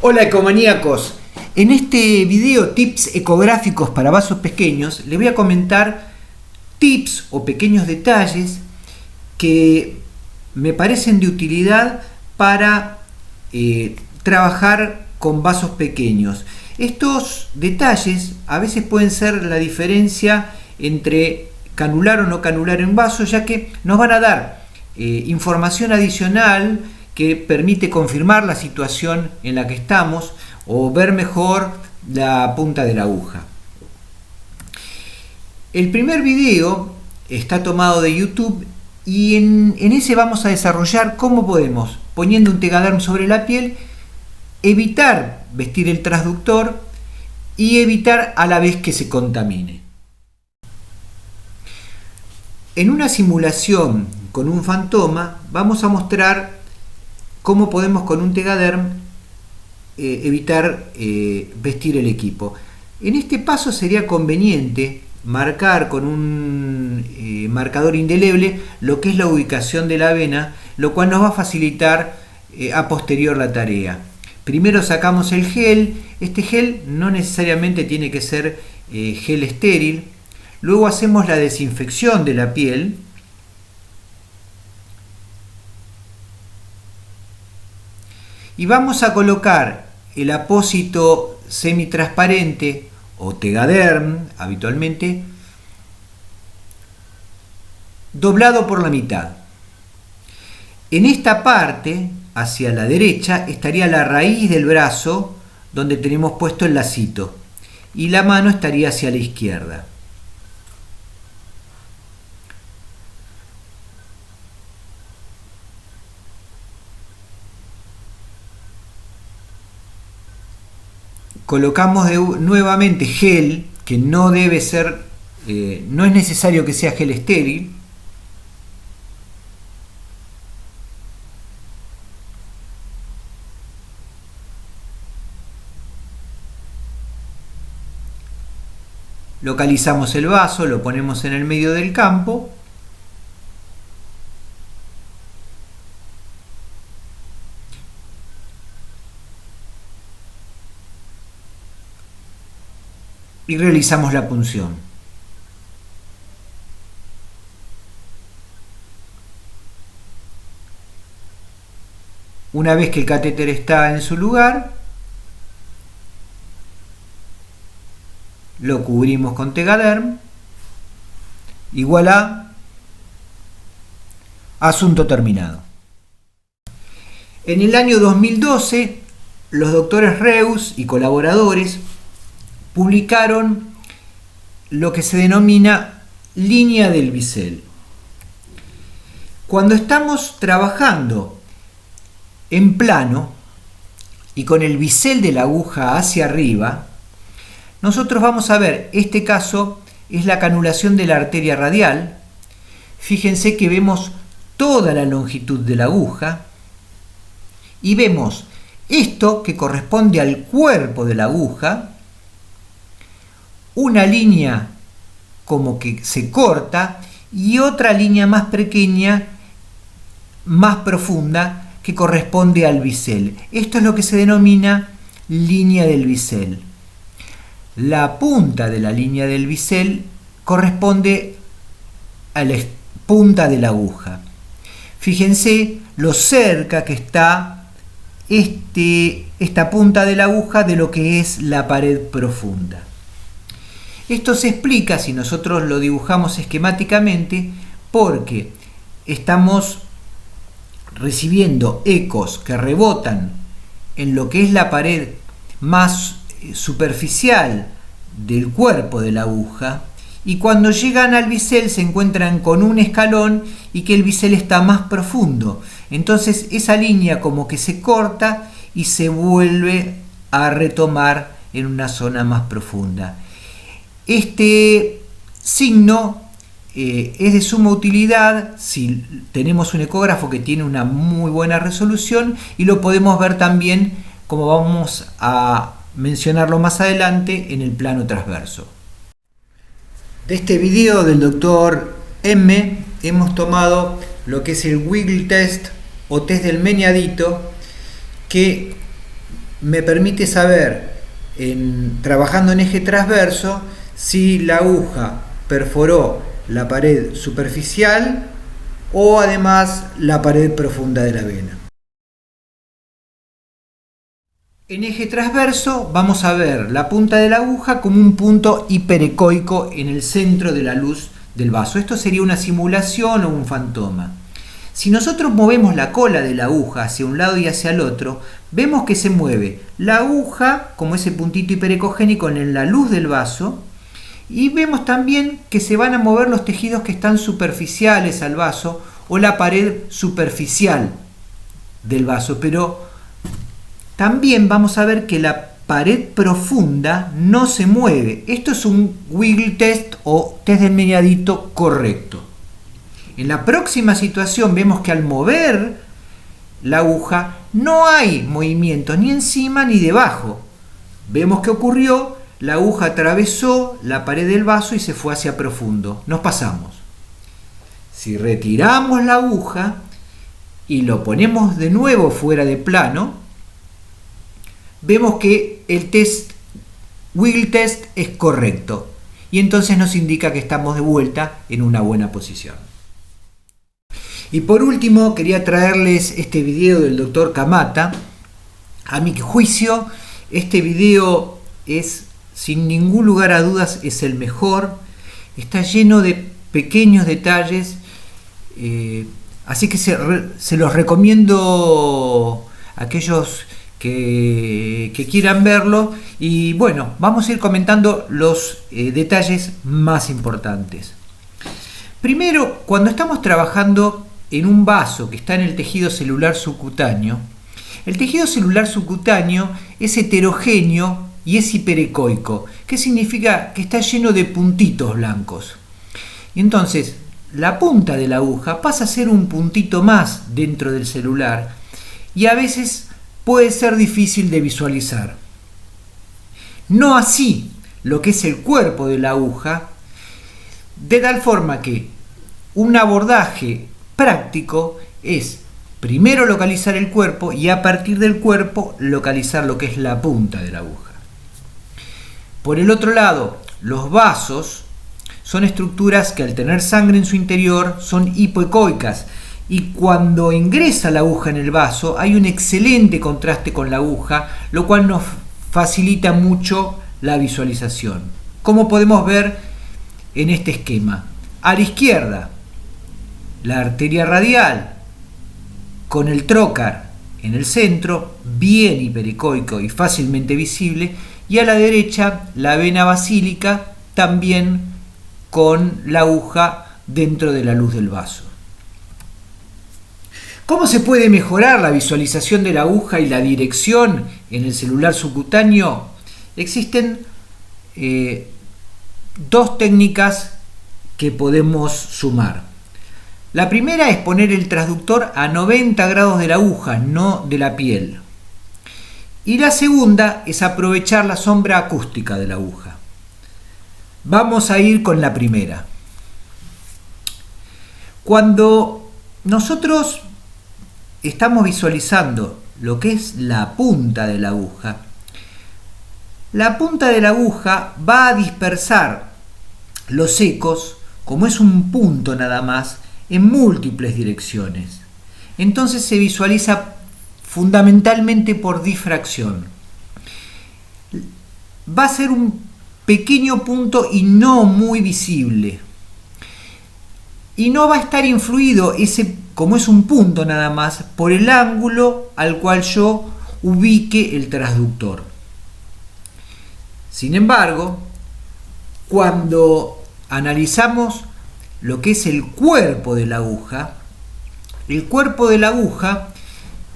Hola ecomaníacos, en este video tips ecográficos para vasos pequeños les voy a comentar tips o pequeños detalles que me parecen de utilidad para trabajar con vasos pequeños. Estos detalles a veces pueden ser la diferencia entre canular o no canular en vaso, ya que nos van a dar información adicional que permite confirmar la situación en la que estamos o ver mejor la punta de la aguja. El primer video está tomado de YouTube y en ese vamos a desarrollar cómo podemos, poniendo un Tegaderm sobre la piel, evitar vestir el transductor y evitar a la vez que se contamine. En una simulación con un Fantoma vamos a mostrar cómo podemos con un Tegaderm evitar vestir el equipo. En este paso sería conveniente marcar con un marcador indeleble lo que es la ubicación de la vena, lo cual nos va a facilitar a posterior la tarea. Primero sacamos el gel. Este gel no necesariamente tiene que ser gel estéril. Luego hacemos la desinfección de la piel. Y vamos a colocar el apósito semitransparente o Tegaderm habitualmente doblado por la mitad. En esta parte, hacia la derecha, estaría la raíz del brazo donde tenemos puesto el lacito y la mano estaría hacia la izquierda. Colocamos nuevamente gel, que no debe ser, no es necesario que sea gel estéril. Localizamos el vaso, lo ponemos en el medio del campo. Y realizamos la punción. Una vez que el catéter está en su lugar, lo cubrimos con Tegaderm y voilà, asunto terminado. En el año 2012, los doctores Reus y colaboradores publicaron lo que se denomina línea del bisel. Cuando estamos trabajando en plano y con el bisel de la aguja hacia arriba, nosotros vamos a ver, este caso es la canulación de la arteria radial. Fíjense que vemos toda la longitud de la aguja y vemos esto que corresponde al cuerpo de la aguja, una línea como que se corta y otra línea más pequeña, más profunda, que corresponde al bisel. Esto es lo que se denomina línea del bisel. La punta de la línea del bisel corresponde a la punta de la aguja. Fíjense lo cerca que está esta punta de la aguja de lo que es la pared profunda. Esto se explica, si nosotros lo dibujamos esquemáticamente, porque estamos recibiendo ecos que rebotan en lo que es la pared más superficial del cuerpo de la aguja, y cuando llegan al bisel se encuentran con un escalón y que el bisel está más profundo. Entonces esa línea como que se corta y se vuelve a retomar en una zona más profunda. Este signo es de suma utilidad si tenemos un ecógrafo que tiene una muy buena resolución, y lo podemos ver también, como vamos a mencionarlo más adelante, en el plano transverso. De este video del doctor M hemos tomado lo que es el Wiggle Test o test del meneadito, que me permite saber, trabajando en eje transverso, si la aguja perforó la pared superficial o además la pared profunda de la vena. En eje transverso vamos a ver la punta de la aguja como un punto hiperecoico en el centro de la luz del vaso. Esto sería una simulación o un fantoma. Si nosotros movemos la cola de la aguja hacia un lado y hacia el otro, vemos que se mueve la aguja como ese puntito hiperecogénico en la luz del vaso, y vemos también que se van a mover los tejidos que están superficiales al vaso o la pared superficial del vaso, pero también vamos a ver que la pared profunda no se mueve. Esto es un wiggle test o test del mediadito correcto. En la próxima situación vemos que al mover la aguja no hay movimiento ni encima ni debajo. Vemos que ocurrió, la aguja atravesó la pared del vaso y se fue hacia profundo. Nos pasamos. Si retiramos la aguja y lo ponemos de nuevo fuera de plano, vemos que el wiggle test es correcto y entonces nos indica que estamos de vuelta en una buena posición. Y por último quería traerles este video del Dr. Kamata. A mi juicio este video es, sin ningún lugar a dudas, es el mejor. Está lleno de pequeños detalles, así que se los recomiendo a aquellos que quieran verlo. Y bueno, vamos a ir comentando los detalles más importantes. Primero, cuando estamos trabajando en un vaso que está en el tejido celular subcutáneo, el tejido celular subcutáneo es heterogéneo y es hiperecoico. ¿Qué significa? Que está lleno de puntitos blancos. Y entonces, la punta de la aguja pasa a ser un puntito más dentro del celular y a veces puede ser difícil de visualizar. No así lo que es el cuerpo de la aguja, de tal forma que un abordaje práctico es primero localizar el cuerpo y a partir del cuerpo localizar lo que es la punta de la aguja. Por el otro lado, los vasos son estructuras que al tener sangre en su interior son hipoecoicas, y cuando ingresa la aguja en el vaso hay un excelente contraste con la aguja, lo cual nos facilita mucho la visualización. Como podemos ver en este esquema, a la izquierda la arteria radial con el trócar en el centro, bien hiperecoico y fácilmente visible, y a la derecha la vena basílica, también con la aguja dentro de la luz del vaso. ¿Cómo se puede mejorar la visualización de la aguja y la dirección en el celular subcutáneo? Existen dos técnicas que podemos sumar. La primera es poner el transductor a 90 grados de la aguja, no de la piel. Y la segunda es aprovechar la sombra acústica de la aguja. Vamos a ir con la primera. Cuando nosotros estamos visualizando lo que es la punta de la aguja va a dispersar los ecos, como es un punto nada más, en múltiples direcciones. Entonces se visualiza fundamentalmente por difracción. Va a ser un pequeño punto y no muy visible. Y no va a estar influido, como es un punto nada más, por el ángulo al cual yo ubique el transductor. Sin embargo, cuando analizamos lo que es el cuerpo de la aguja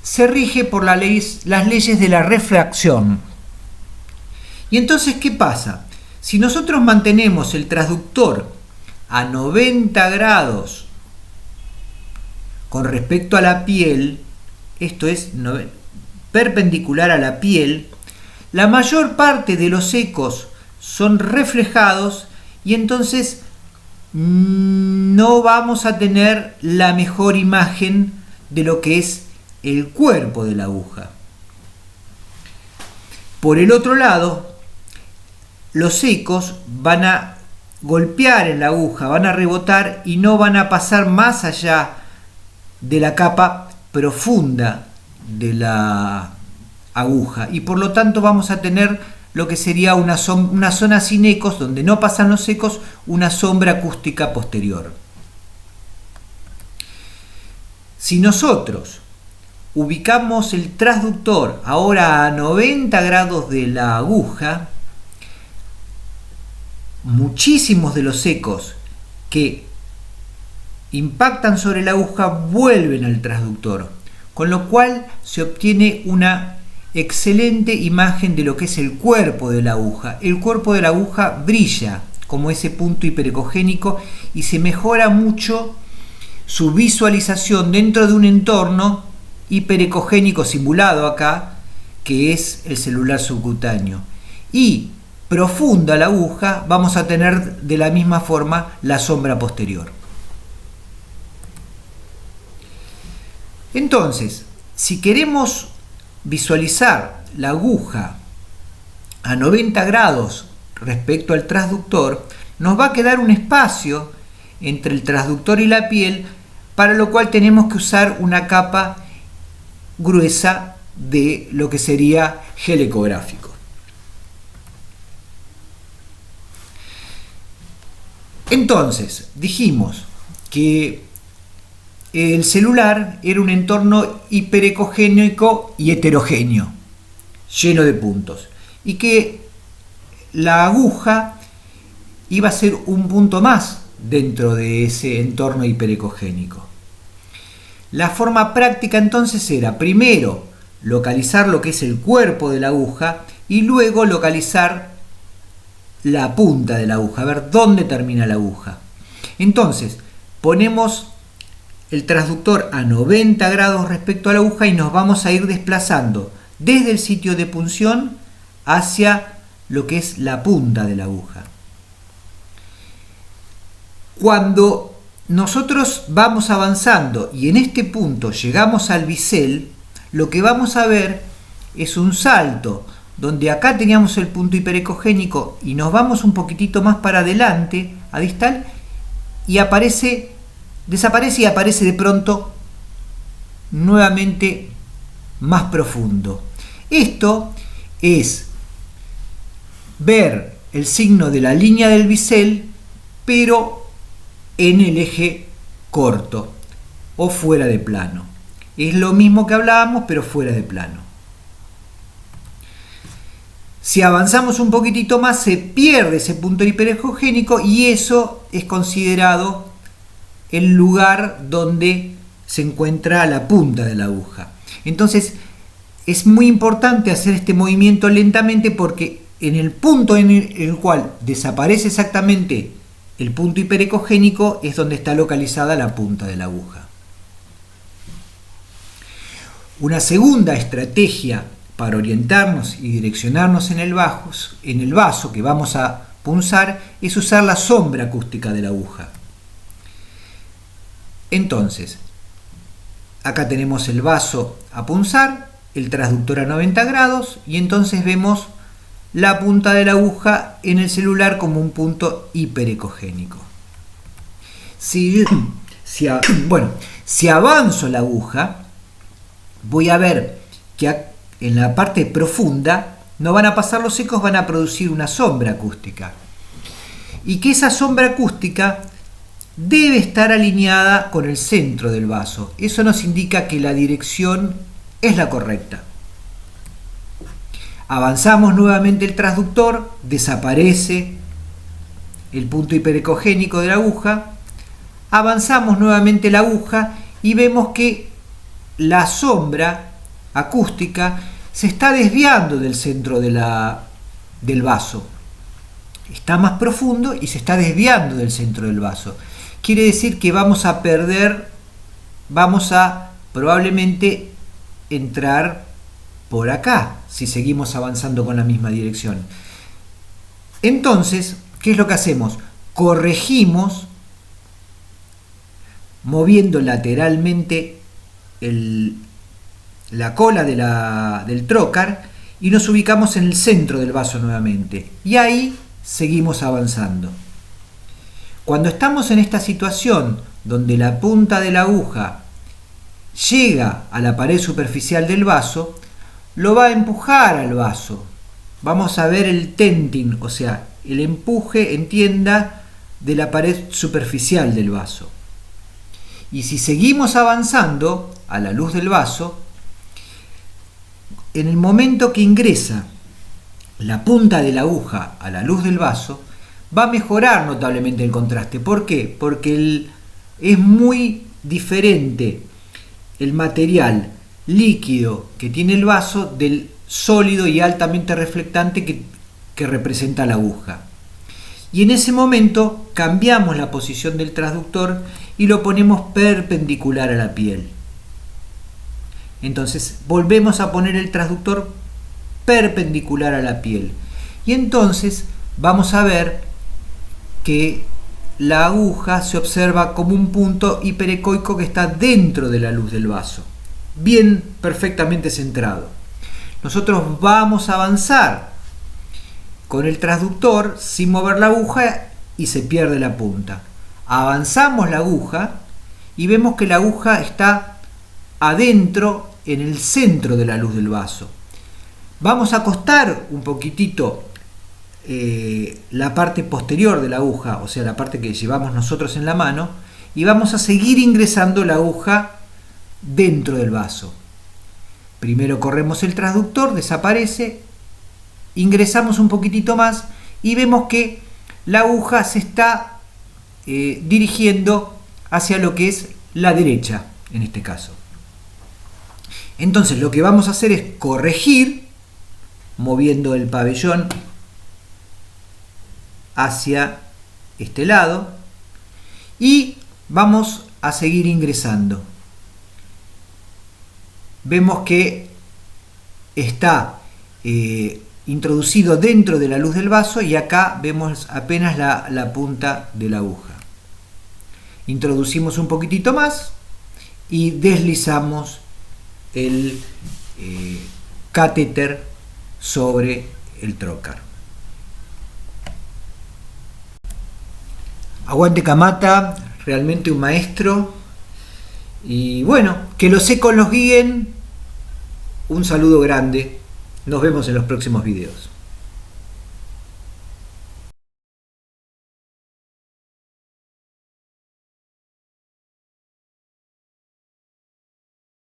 se rige por las leyes de la refracción. Y entonces, ¿qué pasa? Si nosotros mantenemos el transductor a 90 grados con respecto a la piel, esto es perpendicular a la piel, la mayor parte de los ecos son reflejados y entonces no vamos a tener la mejor imagen de lo que es el cuerpo de la aguja. Por el otro lado, los ecos van a golpear en la aguja, van a rebotar y no van a pasar más allá de la capa profunda de la aguja, y por lo tanto vamos a tener lo que sería una zona sin ecos, donde no pasan los ecos, una sombra acústica posterior. Si nosotros ubicamos el transductor ahora a 90 grados de la aguja, muchísimos de los ecos que impactan sobre la aguja vuelven al transductor, con lo cual se obtiene una excelente imagen de lo que es el cuerpo de la aguja. El cuerpo de la aguja brilla como ese punto hiperecogénico y se mejora mucho su visualización dentro de un entorno hiperecogénico simulado acá, que es el celular subcutáneo. Y profunda la aguja, vamos a tener de la misma forma la sombra posterior. Entonces, si queremos visualizar la aguja a 90 grados respecto al transductor, nos va a quedar un espacio entre el transductor y la piel, para lo cual tenemos que usar una capa gruesa de lo que sería gel ecográfico. Entonces, dijimos que el celular era un entorno hiperecogénico y heterogéneo, lleno de puntos, y que la aguja iba a ser un punto más dentro de ese entorno hiperecogénico. La forma práctica entonces era primero localizar lo que es el cuerpo de la aguja y luego localizar la punta de la aguja, a ver dónde termina la aguja. Entonces ponemos el transductor a 90 grados respecto a la aguja y nos vamos a ir desplazando desde el sitio de punción hacia lo que es la punta de la aguja. Cuando nosotros vamos avanzando y en este punto llegamos al bisel, lo que vamos a ver es un salto donde acá teníamos el punto hiperecogénico y nos vamos un poquitito más para adelante, a distal, y desaparece y aparece de pronto nuevamente más profundo. Esto es ver el signo de la línea del bisel, pero en el eje corto o fuera de plano. Es lo mismo que hablábamos, pero fuera de plano. Si avanzamos un poquitito más, se pierde ese punto hiperecogénico y eso es considerado el lugar donde se encuentra la punta de la aguja. Entonces es muy importante hacer este movimiento lentamente, porque en el punto en el cual desaparece exactamente el punto hiperecogénico es donde está localizada la punta de la aguja. Una segunda estrategia para orientarnos y direccionarnos en el vaso que vamos a punzar es usar la sombra acústica de la aguja. Entonces, acá tenemos el vaso a punzar, el transductor a 90 grados y entonces vemos la punta de la aguja en el celular como un punto hiperecogénico. Si avanzo la aguja, voy a ver que en la parte profunda no van a pasar los ecos, van a producir una sombra acústica. Y que esa sombra acústica debe estar alineada con el centro del vaso. Eso nos indica que la dirección es la correcta. Avanzamos nuevamente el transductor, desaparece el punto hiperecogénico de la aguja, avanzamos nuevamente la aguja y vemos que la sombra acústica se está desviando del centro del vaso. Está más profundo y se está desviando del centro del vaso. Quiere decir que vamos a probablemente entrar por acá, si seguimos avanzando con la misma dirección. Entonces, ¿qué es lo que hacemos? Corregimos moviendo lateralmente la cola del trocar y nos ubicamos en el centro del vaso nuevamente. Y ahí seguimos avanzando. Cuando estamos en esta situación donde la punta de la aguja llega a la pared superficial del vaso, lo va a empujar al vaso. Vamos a ver el tenting, o sea, el empuje en tienda de la pared superficial del vaso. Y si seguimos avanzando a la luz del vaso, en el momento que ingresa la punta de la aguja a la luz del vaso, va a mejorar notablemente el contraste. ¿Por qué? Porque es muy diferente el material líquido que tiene el vaso del sólido y altamente reflectante que representa la aguja. Y en ese momento cambiamos la posición del transductor y lo ponemos perpendicular a la piel. Entonces volvemos a poner el transductor perpendicular a la piel. Y entonces vamos a ver que la aguja se observa como un punto hiperecoico que está dentro de la luz del vaso, bien perfectamente centrado. Nosotros vamos a avanzar con el transductor sin mover la aguja y se pierde la punta. Avanzamos la aguja y vemos que la aguja está adentro, en el centro de la luz del vaso. Vamos a acostar un poquitito la parte posterior de la aguja, o sea, la parte que llevamos nosotros en la mano, y vamos a seguir ingresando la aguja dentro del vaso. Primero corremos el transductor, desaparece, ingresamos un poquitito más y vemos que la aguja se está dirigiendo hacia lo que es la derecha, en este caso. Entonces lo que vamos a hacer es corregir, moviendo el pabellón hacia este lado, y vamos a seguir ingresando. Vemos que está introducido dentro de la luz del vaso y acá vemos apenas la punta de la aguja. Introducimos un poquitito más y deslizamos el catéter sobre el trocar. Aguante Kamata, realmente un maestro. Y bueno, que los ecos los guíen. Un saludo grande. Nos vemos en los próximos videos.